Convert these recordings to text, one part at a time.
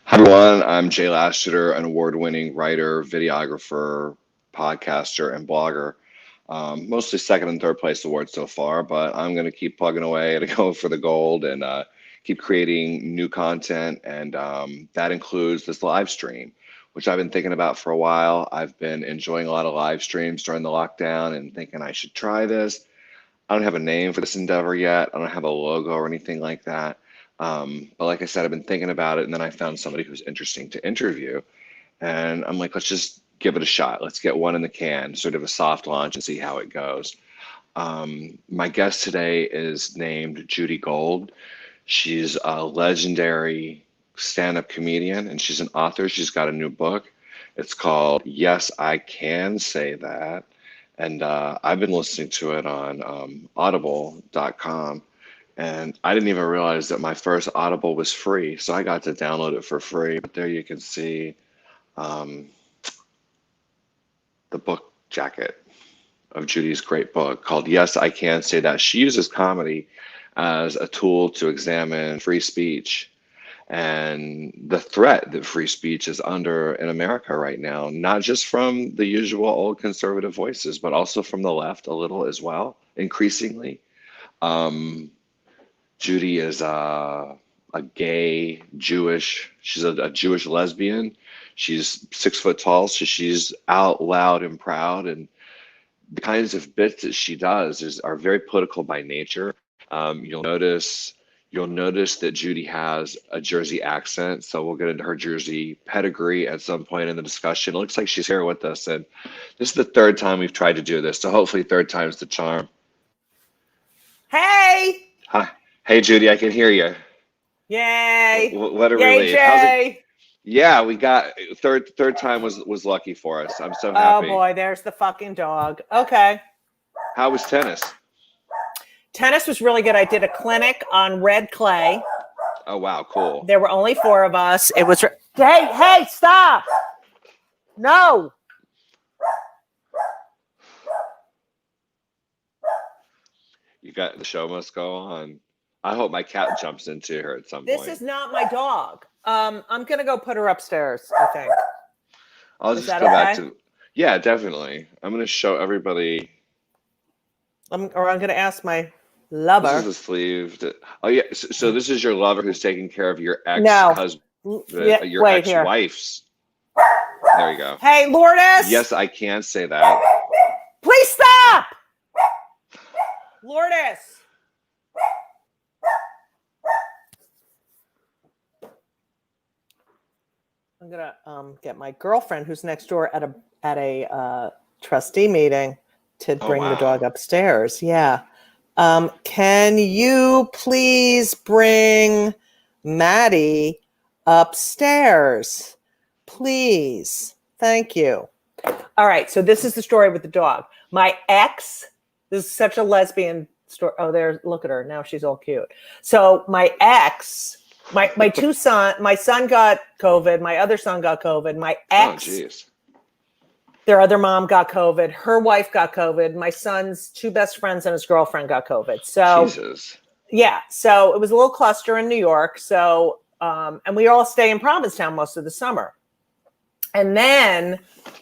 Hi everyone, I'm Jay Lasseter, an award-winning writer, videographer, podcaster, and blogger. Mostly second and third place awards so far, but I'm going to keep plugging away and go for the gold and keep creating new content. And that includes this live stream, which I've been thinking about for a while. I've been enjoying a lot of live streams during the lockdown and thinking I should try this. I don't have a name for this endeavor yet. I don't have a logo or anything like that. But like I said, I've been thinking about it, and then I found somebody who's interesting to interview. And I'm like, let's just give it a shot. Let's get one in the can, sort of a soft launch, and see how it goes. My guest today is named Judy Gold. She's a legendary stand-up comedian, and she's an author. She's got a new book. It's called Yes, I Can Say That. And I've been listening to it on audible.com. And I didn't even realize that my first Audible was free. So I got to download it for free. But there you can see um, the book jacket of Judy's great book called Yes, I Can Say That. She uses comedy as a tool to examine free speech and the threat that free speech is under in America right now, not just from the usual old conservative voices, but also from the left a little as well, increasingly. Um, Judy is a gay Jewish, she's a Jewish lesbian. She's 6 foot tall, so she's out loud and proud. And the kinds of bits that she does are very political by nature. You'll notice that Judy has a Jersey accent, so we'll get into her Jersey pedigree at some point in the discussion. It looks like she's here with us, and this is the third time we've tried to do this, so hopefully third time's the charm. Hey! Hi, hey Judy, I can hear you. Yay! What a Yay, relief! How's it? Jay! Yeah, we got third time was lucky for us. I'm so Oh happy. boy, there's the fucking dog. Okay. How was tennis? Tennis was really good. I did a clinic on red clay. Oh wow, cool. There were only 4 of us. It was hey, stop! No. You got the show must go on. I hope my cat jumps into her at some This point. is not my dog. I'm gonna go put her upstairs, I think. I'll Is just that go back okay? to, yeah, definitely. I'm gonna show everybody. I'm gonna ask my This lover. is the sleeve. Oh yeah, so this is your lover who's taking care of your No. ex-husband, Yeah, your wait here. ex-wife's. There you go. Hey, Lourdes! Yes, I can say that. Please stop! Lourdes! I'm gonna get my girlfriend who's next door at a trustee meeting to bring the dog upstairs. Yeah. Can you please bring Maddie upstairs? Please. Thank you. All right. So this is the story with the dog. My ex, this is such a lesbian story. Oh, look at her. Now she's all cute. So my ex, my son got COVID. My other son got COVID. My ex, their other mom got COVID. Her wife got COVID. My son's 2 best friends and his girlfriend got COVID. So Jesus. Yeah. So it was a little cluster in New York. So, and we all stay in Provincetown most of the summer. And then,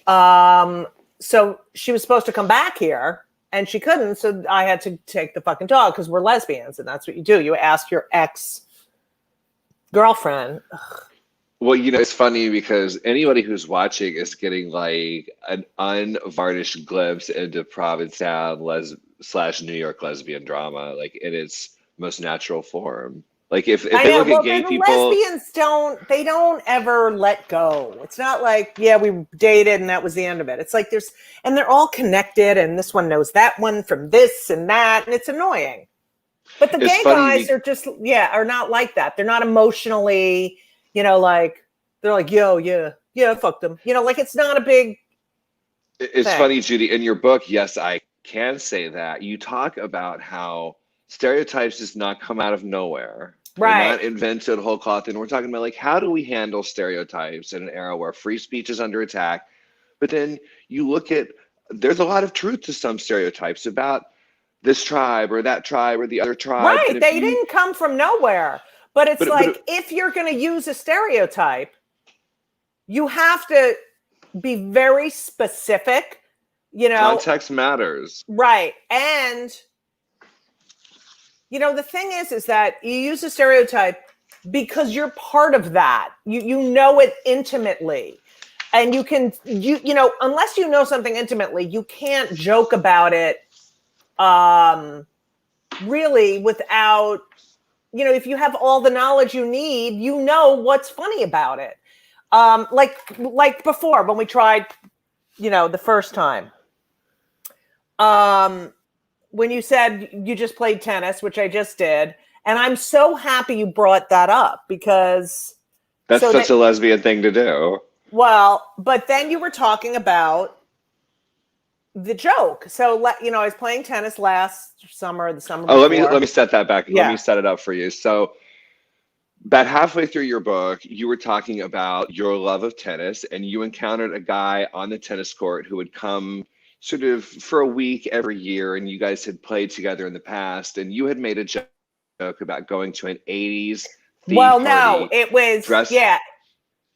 so she was supposed to come back here and she couldn't. So I had to take the fucking dog because we're lesbians and that's what you do. You ask your ex-girlfriend. Well, it's funny because anybody who's watching is getting like an unvarnished glimpse into Provincetown / New York lesbian drama, like in its most natural form. Like if they look at gay people, lesbians don't ever let go. It's not like, yeah, we dated and that was the end of it. It's like and they're all connected and this one knows that one from this and that, and it's annoying. But the gay guys are just, are not like that. They're not emotionally, like, they're like, yo, yeah, fuck them. Like it's not a big It's thing. funny, Judy, in your book, Yes, I Can Say That, you talk about how stereotypes does not come out of nowhere. Right. They're not invented whole cloth. And we're talking about like, how do we handle stereotypes in an era where free speech is under attack? But then you look at, there's a lot of truth to some stereotypes about this tribe or that tribe or the other tribe. Right. They didn't come from nowhere. But it's like, if you're going to use a stereotype, you have to be very specific, you know. Context matters. Right. And, you know, the thing is that you use a stereotype because you're part of that. You know it intimately. And you can, you know, unless you know something intimately, you can't joke about it really without, you know, if you have all the knowledge you need, you know what's funny about it. Like before when we tried, you know, the first time. When you said you just played tennis, which I just did, and I'm so happy you brought that up because that's such a lesbian thing to do. Well, but then you were talking about the joke. So, you know, I was playing tennis last summer, the summer before. Let me set that back. Yeah. Let me set it up for you. So, about halfway through your book, you were talking about your love of tennis, and you encountered a guy on the tennis court who would come sort of for a week every year, and you guys had played together in the past, and you had made a joke about going to an 80s theme party. No, it was, yeah.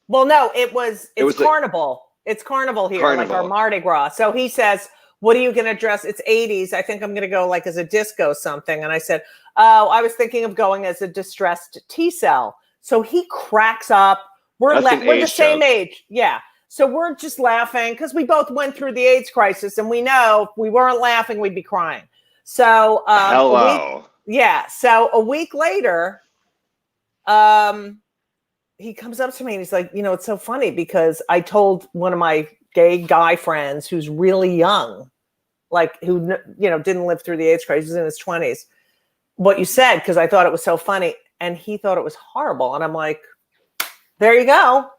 Well, no, it's Carnival. It's Carnival here, like our Mardi Gras. So he says, what are you going to dress? It's 80s. I think I'm going to go like as a disco something. And I said, oh, I was thinking of going as a distressed T-cell. So he cracks up. We're the same age. Yeah. So we're just laughing because we both went through the AIDS crisis, and we know if we weren't laughing, we'd be crying. So hello. So a week later, he comes up to me and he's like, you know, it's so funny because I told one of my gay guy friends who's really young, like who, you know, didn't live through the AIDS crisis, in his 20s, what you said, because I thought it was so funny. And he thought it was horrible. And I'm like, there you go.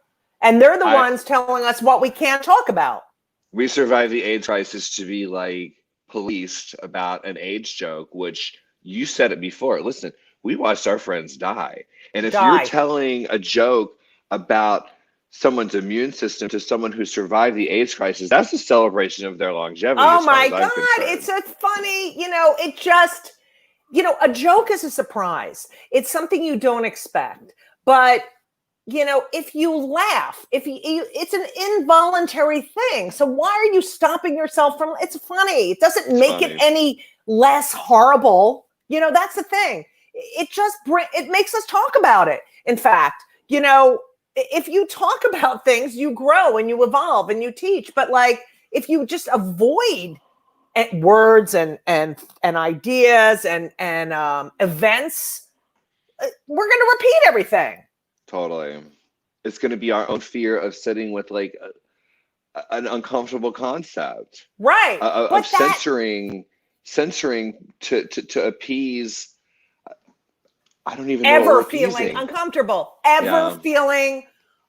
And they're the ones telling us what we can't talk about. We survived the AIDS crisis to be like policed about an AIDS joke, which you said it before. Listen, we watched our friends die. And if you're telling a joke about someone's immune system to someone who survived the AIDS crisis, that's a celebration of their longevity. Oh my God. It's a funny, you know, it just, you know, a joke is a surprise. It's something you don't expect. But, you know, if you laugh, it's an involuntary thing. So why are you stopping yourself from, it's funny. It doesn't make it any less horrible. You know, that's the thing. It just it makes us talk about it. In fact, you know, if you talk about things, you grow and you evolve and you teach. But like, if you just avoid words and ideas and events, we're going to repeat everything. Totally. It's going to be our own fear of sitting with like an uncomfortable concept, right? Of censoring to appease. I don't even know ever feeling uncomfortable, feeling,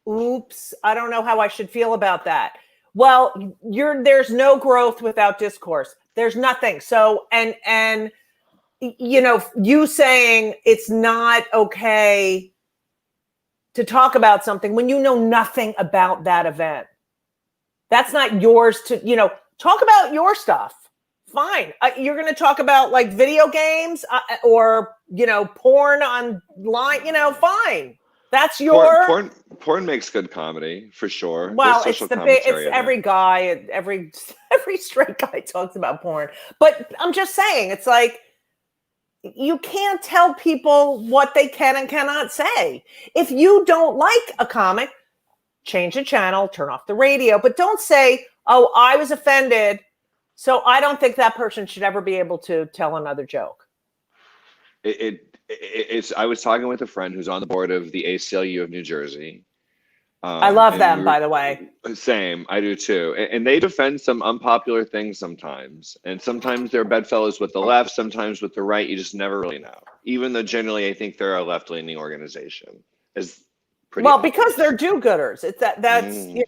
oops, I don't know how I should feel about that. Well, there's no growth without discourse. There's nothing. So, and you know, you saying it's not okay to talk about something when you know nothing about that event. That's not yours to, you know, talk about your stuff. Fine. You're going to talk about like video games or, you know, porn online, you know, fine. That's your porn makes good comedy for sure. Well, it's every guy, every straight guy talks about porn. But I'm just saying, it's like, you can't tell people what they can and cannot say. If you don't like a comic, change the channel, turn off the radio, but don't say, oh, I was offended, so I don't think that person should ever be able to tell another joke. It's. I was talking with a friend who's on the board of the ACLU of New Jersey. I love them, by the way. Same, I do too. And they defend some unpopular things sometimes. And sometimes they're bedfellows with the left, sometimes with the right. You just never really know. Even though generally I think they're a left-leaning organization. Because they're do-gooders. It's that's you know.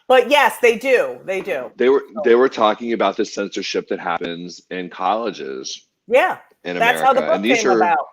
But yes, they do. They do. They were talking about the censorship that happens in colleges. Yeah. In that's America. How the book came about.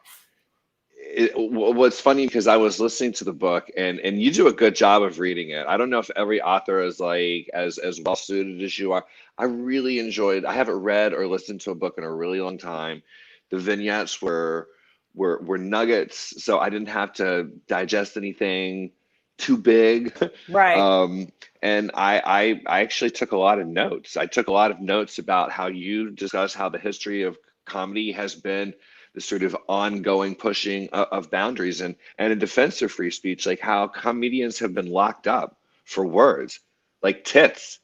What's funny, because I was listening to the book and you do a good job of reading it. I don't know if every author is like as well suited as you are. I really enjoyed. I haven't read or listened to a book in a really long time. The vignettes were were nuggets, so I didn't have to digest anything too big. Right. And I actually took a lot of notes. I took a lot of notes about how you discuss how the history of comedy has been this sort of ongoing pushing of boundaries, and in defense of free speech, like how comedians have been locked up for words like tits.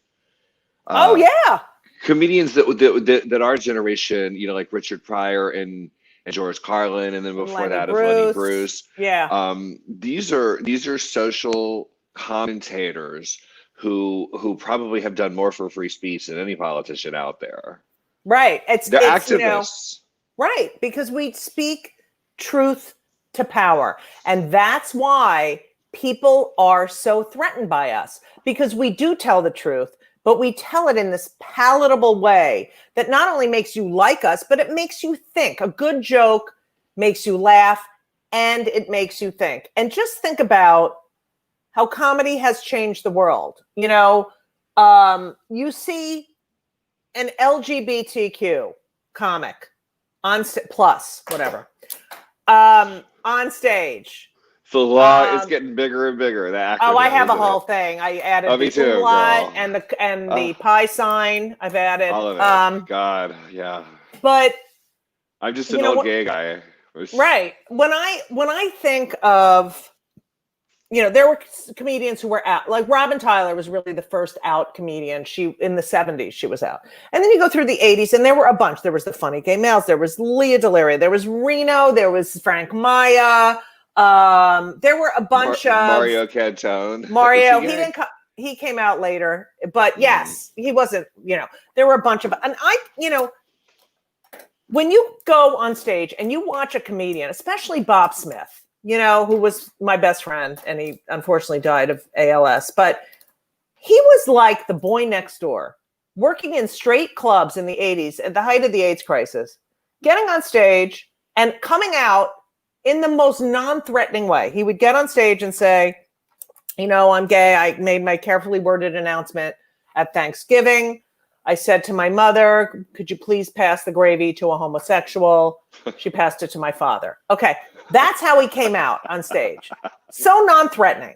Oh Uh, yeah. Comedians that our generation, like Richard Pryor and George Carlin, and then And before Lenny that of Lenny Bruce. Bruce. Yeah. These are social commentators who probably have done more for free speech than any politician out there. Right. They're It's activists. right, because we speak truth to power. And that's why people are so threatened by us, because we do tell the truth, but we tell it in this palatable way that not only makes you like us, but it makes you think. A good joke makes you laugh and it makes you think. And just think about how comedy has changed the world. You see an LGBTQ comic plus whatever on stage. The law is getting bigger and bigger. The I acronym, have a isn't whole it? thing. I added Oh, me the too, umlaut girl. and Oh, the pi sign. I've added. all of it. God, yeah. But I'm just you an know old what? gay guy. Right. When I think of, there were comedians who were out. Like Robin Tyler was really the first out comedian. She in the 70s she was out, and then you go through the 80s, and there were a bunch. There was the Funny Gay Males. There was Leah Delaria. There was Reno. There was Frank Maya. There were a bunch of Mario Cantone. Is he Mario. He gay? didn't. He came out later, but Mm. yes, he wasn't. There were a bunch of, and when you go on stage and you watch a comedian, especially Bob Smith, who was my best friend, and he unfortunately died of ALS, but he was like the boy next door, working in straight clubs in the 80s at the height of the AIDS crisis, getting on stage and coming out in the most non-threatening way. He would get on stage and say, I'm gay. I made my carefully worded announcement at Thanksgiving. I said to my mother, could you please pass the gravy to a homosexual? She passed it to my father. Okay. That's how he came out on stage. So non-threatening.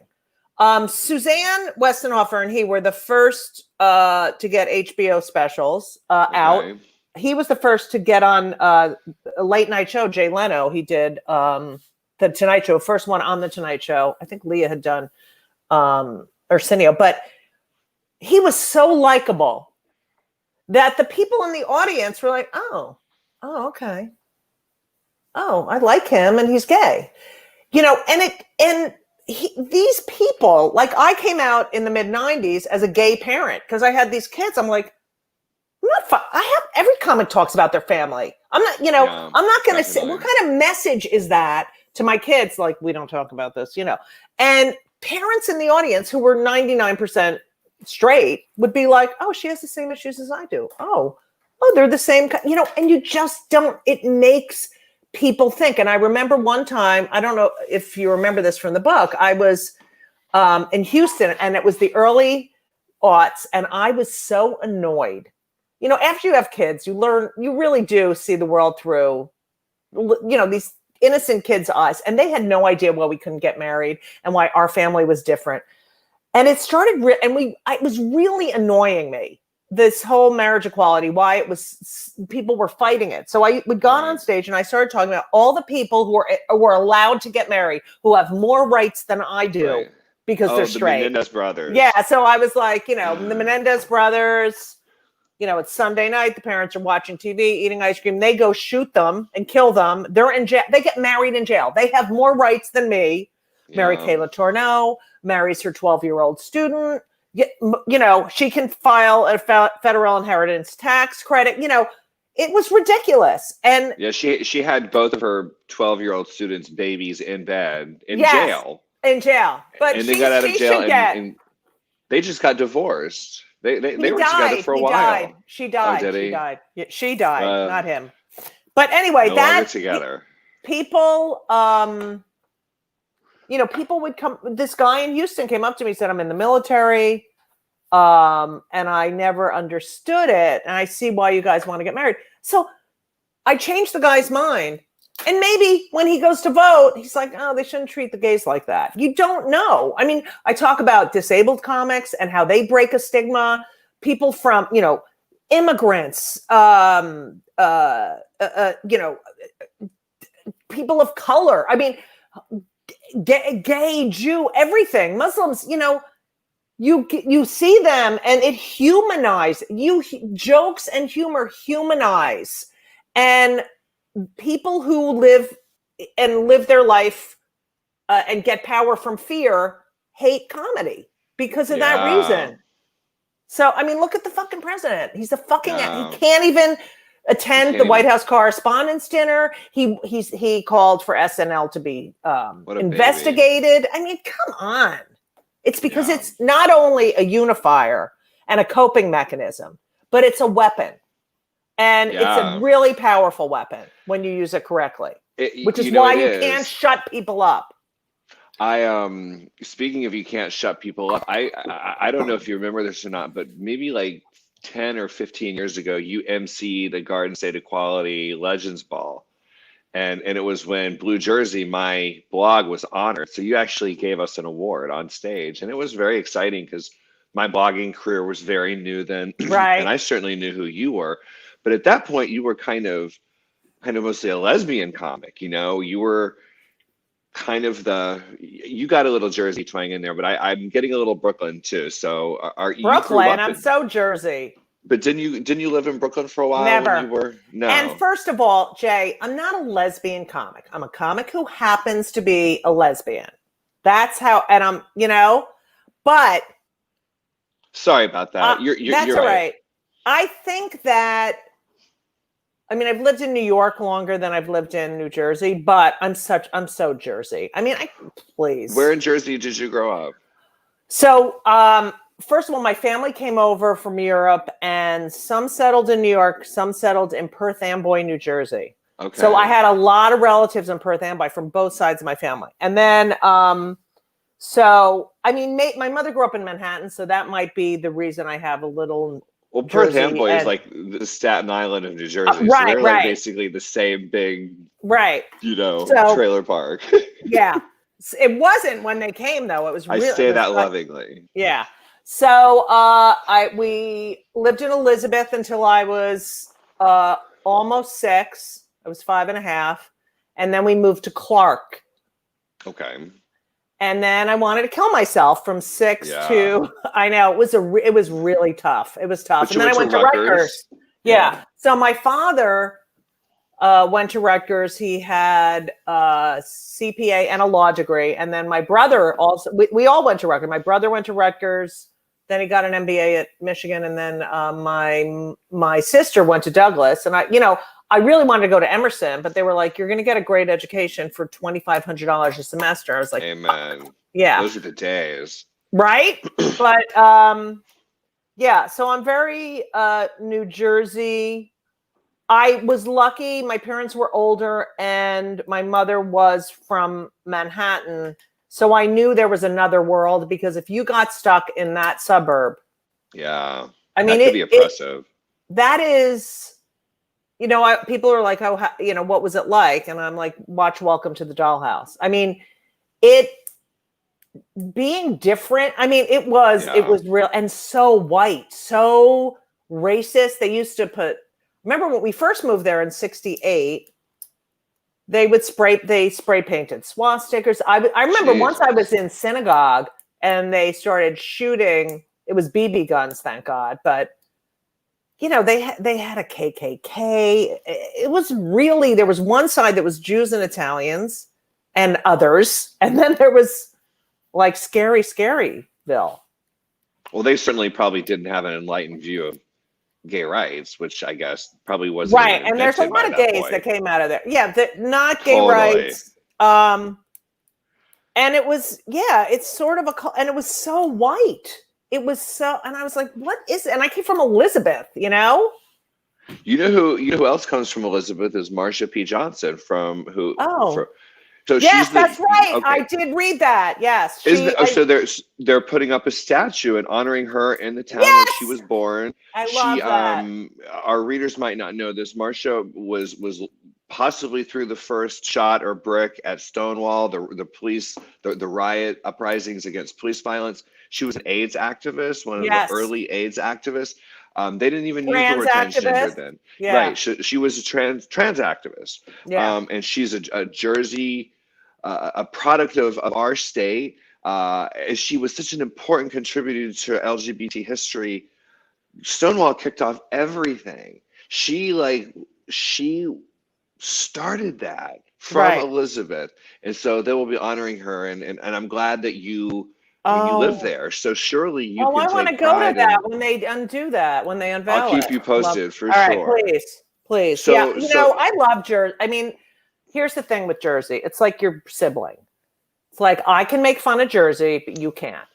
Suzanne Westenhofer and he were the first to get HBO specials out. He was the first to get on a late night show. Jay Leno, he did the Tonight Show, first one on the Tonight Show. I think Leah had done Arsenio, but he was so likable that the people in the audience were like, oh, okay. Oh, I like him and he's gay. These people, like I came out in the mid 90s as a gay parent because I had these kids. I'm like, every comic talks about their family. I'm not, I'm not going to say, what kind of message is that to my kids? Like, we don't talk about this, and parents in the audience who were 99% straight would be like, oh, she has the same issues as I do. Oh, they're the same, and you just don't, it makes people think. And I remember one time, I don't know if you remember this from the book, I was in Houston and it was the early aughts and I was so annoyed. After you have kids, you really do see the world through, these innocent kids' eyes. And they had no idea why we couldn't get married and why our family was different. And it started, it was really annoying me, this whole marriage equality, why people were fighting it. So I would go on stage and I started talking about all the people who were allowed to get married, who have more rights than I do because they're straight. The Menendez brothers. Yeah. So I was like, the Menendez brothers, it's Sunday night. The parents are watching TV, eating ice cream. They go shoot them and kill them. They're in jail. They get married in jail. They have more rights than me. Yeah. Mary Kay Letourneau marries her 12-year-old student. She can file a federal inheritance tax credit. It was ridiculous. And yeah, she had both of her 12-year-old students' babies in bed in jail. In jail, but and they got out of jail and they just got divorced. They were together for a while. Died. She died. Oh, did he? She died. Yeah, she died, not him. But anyway, no longer together. People, people would come. This guy in Houston came up to me, said, "I'm in the military, and I never understood it, and I see why you guys want to get married." So I changed the guy's mind, And maybe when he goes to vote, he's like, oh, they shouldn't treat the gays like that. You don't know. I mean, I talk about disabled comics and how they break a stigma. People from, immigrants, people of color. I mean, gay, Jew, everything. Muslims, you see them and it humanizes. Jokes and humor humanize. And people who live their life and get power from fear hate comedy because of that reason. So, I mean, look at the fucking president. He's he can't even attend the White House Correspondents' Dinner. He called for SNL to be investigated. I mean, come on. It's because it's not only a unifier and a coping mechanism, but it's a weapon. And it's a really powerful weapon when you use it correctly, which is why you can't shut people up. Speaking of you can't shut people up, I don't know if you remember this or not, but maybe like 10 or 15 years ago, you emceed the Garden State Equality Legends Ball. And it was when Blue Jersey, my blog, was honored. So you actually gave us an award on stage. And it was very exciting because my blogging career was very new then. Right. And I certainly knew who you were. But at that point, you were kind of mostly a lesbian comic. You were kind of you got a little Jersey twang in there, but I'm getting a little Brooklyn too. So are you Brooklyn? I'm so Jersey. But didn't you live in Brooklyn for a while? Never. When you were? No. And first of all, Jay, I'm not a lesbian comic. I'm a comic who happens to be a lesbian. That's how, and I'm, but. Sorry about that. That's you're all right. I think that, I've lived in New York longer than I've lived in New Jersey, but I'm so Jersey. Please. Where in Jersey did you grow up? So, first of all, my family came over from Europe and some settled in New York, some settled in Perth Amboy, New Jersey. Okay. So I had a lot of relatives in Perth Amboy from both sides of my family. And then, my mother grew up in Manhattan, so that might be the reason I have a little. Well, Perth Amboy is like the Staten Island of New Jersey. Right, so they're like basically the same big, trailer park. Yeah. It wasn't when they came, though. It was really. I say that lovingly. Yeah. So we lived in Elizabeth until I was almost 6. I was 5.5. And then we moved to Clark. Okay. And then I wanted to kill myself from 6 to, I know, it was really tough. It was tough. But and then I went to Rutgers. Yeah. So my father went to Rutgers. He had CPA and a law degree. And then my brother also, we all went to Rutgers. My brother went to Rutgers. Then he got an MBA at Michigan. And then my sister went to Douglas. And I really wanted to go to Emerson, but they were like, you're going to get a great education for $2,500 a semester. I was like, amen. Yeah. Those are the days. Right. But so I'm very New Jersey. I was lucky. My parents were older and my mother was from Manhattan. So I knew there was another world because if you got stuck in that suburb. Yeah. That could be oppressive. That is. People are like, oh, what was it like? And I'm like, watch Welcome to the Dollhouse. Being different. It was real and so white, so racist. They used to remember when we first moved there in 1968, they spray painted swastikas. I remember once I was in synagogue and they started shooting. It was BB guns, thank God. But they had a KKK. It was really, there was one side that was Jews and Italians and others. And then there was like Scaryville. Well, they certainly probably didn't have an enlightened view of gay rights, which I guess probably wasn't. Right. And there's a lot of gays that came out of there. Yeah. Not gay rights. And it was, it's sort of and it was so white. It was so, and I was like, what is it? And I came from Elizabeth, You know who else comes from Elizabeth is Marsha P. Johnson so yes, that's right. Okay. I did read that. Yes. So they're putting up a statue and honoring her in the town where she was born. I love that. Our readers might not know this. Marsha was possibly threw the first shot or brick at Stonewall, the police, the riot uprisings against police violence. She was an AIDS activist, one of the Yes. early AIDS activists. They didn't even use the Trans word transgender activist. then. Yeah. Right. She was a trans activist. Yeah. And she's a Jersey, a product of our state. She was such an important contributor to LGBT history. Stonewall kicked off everything. She started that from Right. Elizabeth. And so they will be honoring her. And I'm glad that I mean, you live Oh. there. So surely you Oh, can I want to take go to pride that in. when they undo that, when they I'll unveil keep it. you Love. posted for All right, sure. please. Yeah, So, I love Jersey. I mean, here's the thing with Jersey. It's like your sibling. It's like I can make fun of Jersey, but you can't.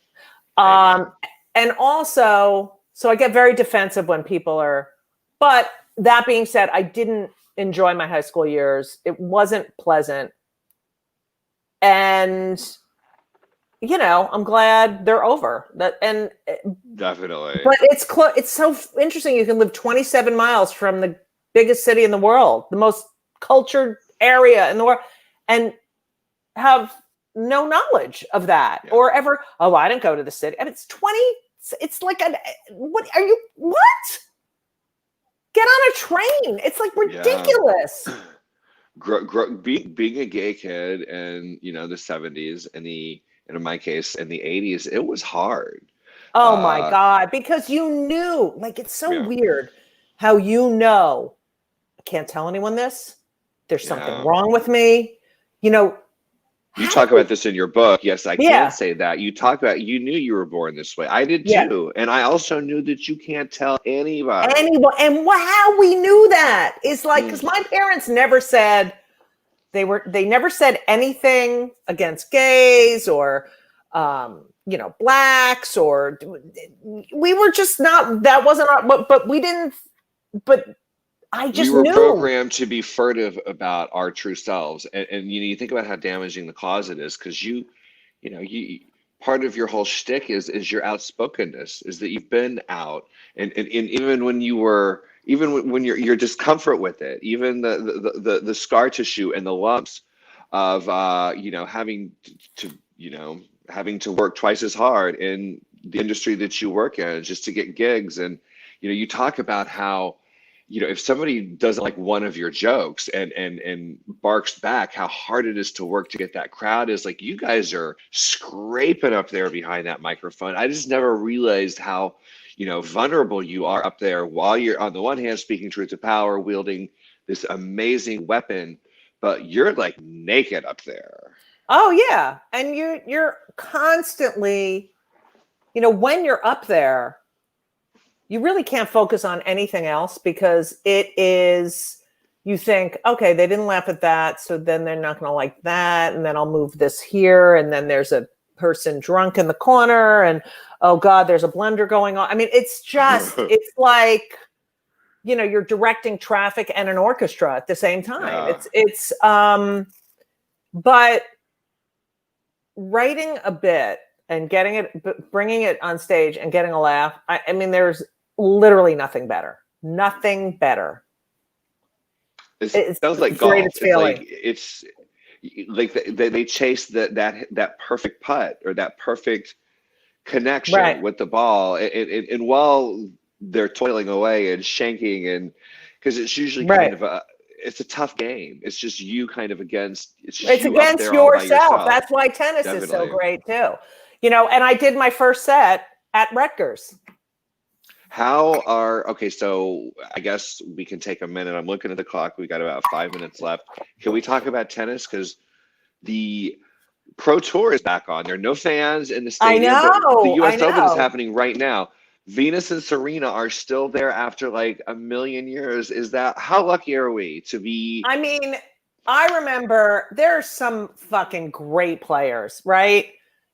And also, so I get very defensive when people are, but that being said, I didn't enjoy my high school years. It wasn't pleasant. And I'm glad they're over. Definitely. But it's close. It's so interesting. You can live 27 miles from the biggest city in the world, the most cultured area in the world, and have no knowledge of that or ever. Oh, I didn't go to the city. And it's 20. It's like what are you? What? Get on a train. It's like ridiculous. Being a gay kid in the 70s and in my case in the 80s, it was hard. Oh my God, because you knew, like, it's so weird how I can't tell anyone this. There's something wrong with me. You talk about this in your book. Yes, I can say that. You talk about you knew you were born this way. I did too. And I also knew that you can't tell anybody. Anyone. And how we knew that is like, because my parents never said they never said anything against gays or blacks, or we were just not, that wasn't our, but we didn't, but I just we were knew. Programmed to be furtive about our true selves, and you think about how damaging the closet is, because you part of your whole shtick is your outspokenness, is that you've been out, and even when you were, even when your discomfort with it, even the scar tissue and the lumps of having to work twice as hard in the industry that you work in just to get gigs. And you talk about how if somebody doesn't like one of your jokes and barks back, how hard it is to work to get that crowd. Is like, you guys are scraping up there behind that microphone. I just never realized how vulnerable you are up there, while you're on the one hand speaking truth to power, wielding this amazing weapon, but you're like naked up there. Oh yeah. And you're constantly, when you're up there, you really can't focus on anything else, because you think, okay, they didn't laugh at that, so then they're not going to like that, and then I'll move this here, and then there's a person drunk in the corner, and oh God, there's a blender going on. I mean, it's just, it's like, you're directing traffic and an orchestra at the same time. But writing a bit and bringing it on stage and getting a laugh. I mean, there's literally nothing better. Nothing better. It sounds like golf. It's like they chase that perfect putt, or that perfect connection with the ball, and while they're toiling away and shanking, and because it's usually kind of it's a tough game. It's just you kind of against. It's against yourself. That's why tennis is so great too. And I did my first set at Rutgers. So I guess we can take a minute. I'm looking at the clock. We got about 5 minutes left. Can we talk about tennis? Because the Pro Tour is back on. There are no fans in the stadium. I know. But the U.S. Open is happening right now. Venus and Serena are still there after like a million years. How lucky are we to be? I mean, I remember there are some fucking great players, right?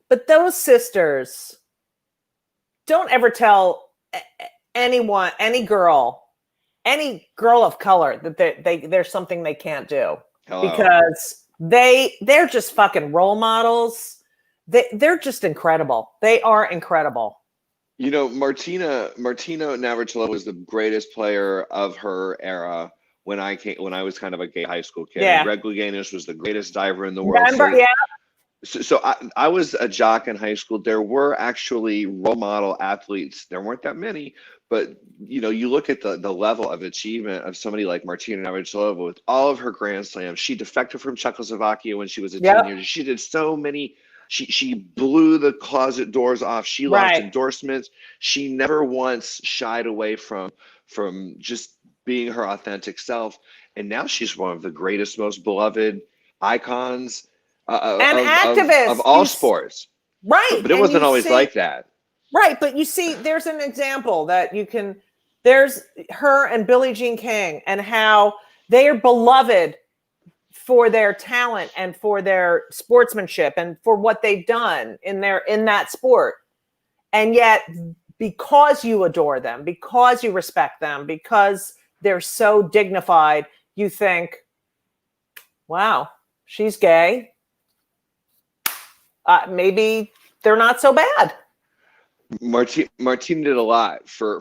But those sisters, don't ever tell anyone, any girl of color, that there's something they can't do. Hello. Because they're just fucking role models. They're just incredible. They are incredible. Martina Navratilova was the greatest player of her era. when I was kind of a gay high school kid. Yeah. And Greg Louganis was the greatest diver in the world. Remember? Yeah. So I was a jock in high school. There were actually role model athletes. There weren't that many, but you look at the level of achievement of somebody like Martina Navratilova with all of her Grand Slams. She defected from Czechoslovakia when she was a teenager. She did so many. She blew the closet doors off. She lost endorsements. She never once shied away from just being her authentic self. And now she's one of the greatest, most beloved icons and activists of all sports. Right. But it wasn't always like that. Right. But you see, there's an example that there's her and Billie Jean King and how they are beloved for their talent and for their sportsmanship and for what they've done in that sport. And yet, because you adore them, because you respect them, because they're so dignified, you think, wow, she's gay. Maybe they're not so bad. Martina did a lot for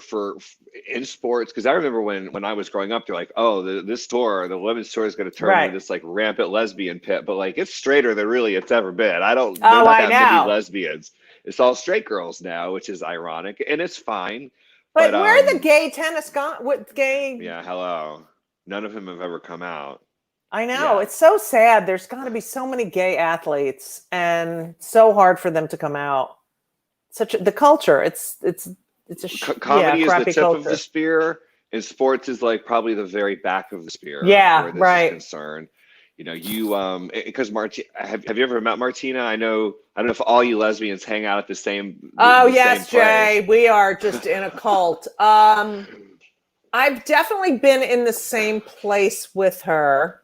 in sports, because I remember when I was growing up, they're like, oh, this tour, the women's tour, is going to turn into this like rampant lesbian pit, but like it's straighter than really it's ever been. They're not that many lesbians. It's all straight girls now, which is ironic, and it's fine. But where are the gay tennis gone? What gay? Yeah, hello. None of them have ever come out. I know. It's so sad. There's got to be so many gay athletes and so hard for them to come out. The culture. It's a comedy is the tip culture. of the spear, and sports is like probably the very back of the spear. Yeah, where this is concerned. Because have you ever met Martina? I don't know if all you lesbians hang out at the same. Yes, same Jay. We are just in a cult. I've definitely been in the same place with her.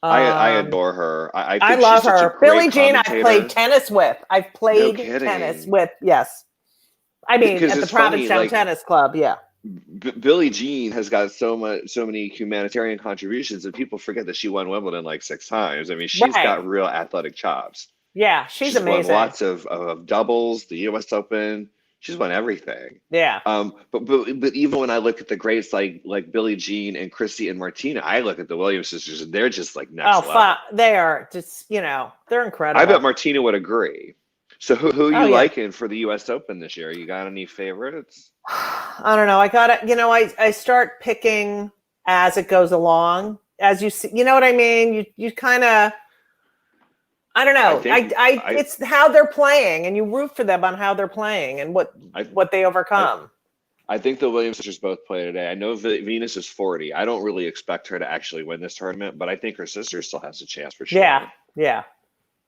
I adore her. I love her. Billie Jean, I've played tennis with. I've played tennis with. Yes. I mean, at the Provincetown Tennis Club. Yeah. Billie Jean has got so many humanitarian contributions that people forget that she won Wimbledon like 6 times. I mean, she's got real athletic chops. Yeah, she's amazing. Won lots of doubles, the U.S. Open. She's won everything. Yeah. But even when I look at the greats like Billie Jean and Christy and Martina, I look at the Williams sisters and they're just like next level. They are just, they're incredible. I bet Martina would agree. So who are you liking for the U.S. Open this year? You got any favorites? I don't know. I start picking as it goes along. As you see, you know what I mean? You kind of, I don't know. It's how they're playing, and you root for them on how they're playing and what they overcome. I think the Williams sisters both play today. I know Venus is 40. I don't really expect her to actually win this tournament, but I think her sister still has a chance for sure. Yeah.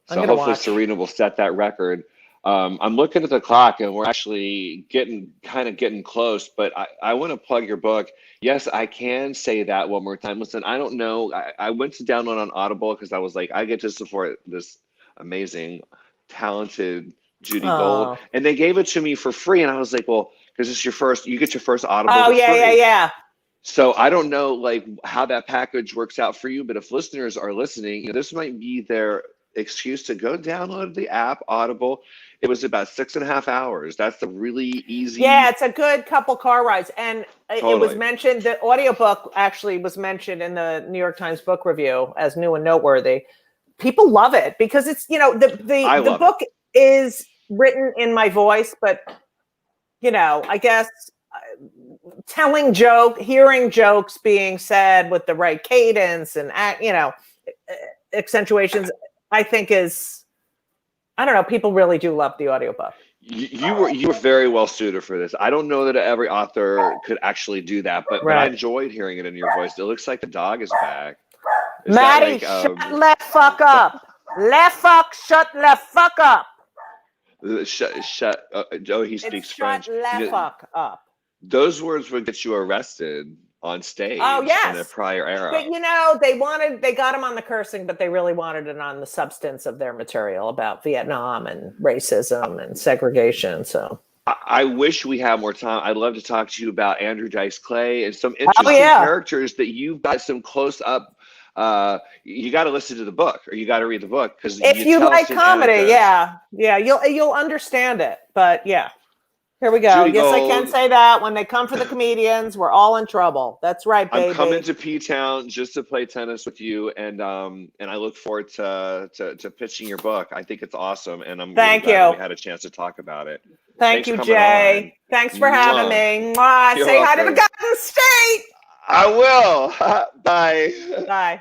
So hopefully Serena will set that record. I'm looking at the clock, and we're actually getting close, but I want to plug your book. Yes, I can say that one more time. Listen, I don't know. I went to download on Audible because I was like, I get to support this amazing, talented Judy Gold. And they gave it to me for free. And I was like, well, because you get your first Audible. Oh, yeah. So I don't know like how that package works out for you, but if listeners are listening, this might be their excuse to go download the app Audible. It was about 6.5 hours. That's a really easy. Yeah, it's a good couple car rides. And it was mentioned, the audiobook actually was mentioned in the New York Times book review as new and noteworthy. People love it because it's, the book is written in my voice, but I guess hearing jokes being said with the right cadence and accentuations, I think is, I don't know, people really do love the audiobook. You were very well suited for this. I don't know that every author could actually do that, but I enjoyed hearing it in your voice. It looks like the dog is back. Maddie, shut left fuck up. Left fuck, shut left fuck up. Shut. He speaks French. Shut left fuck up. Those words would get you arrested on stage. Oh, yes. In a prior era. But they got him on the cursing, but they really wanted it on the substance of their material about Vietnam and racism and segregation. So I wish we had more time. I'd love to talk to you about Andrew Dice Clay and some interesting characters that you've got some close up. You got to listen to the book, or you got to read the book, because if you like comedy, yeah, you'll understand it. But yeah. Here we go. Judy Yes, I can Gold. say that. When they come for the comedians, we're all in trouble. That's right, baby. I'm coming to P-Town just to play tennis with you, and I look forward to pitching your book. I think it's awesome, and I'm really Thank glad that you. we had a chance to talk about it. Thank Thanks you, for coming Jay. on. Thanks for having Mwah. me. Mwah. You're Say hi to the welcome. Garden State. I will. Bye. Bye.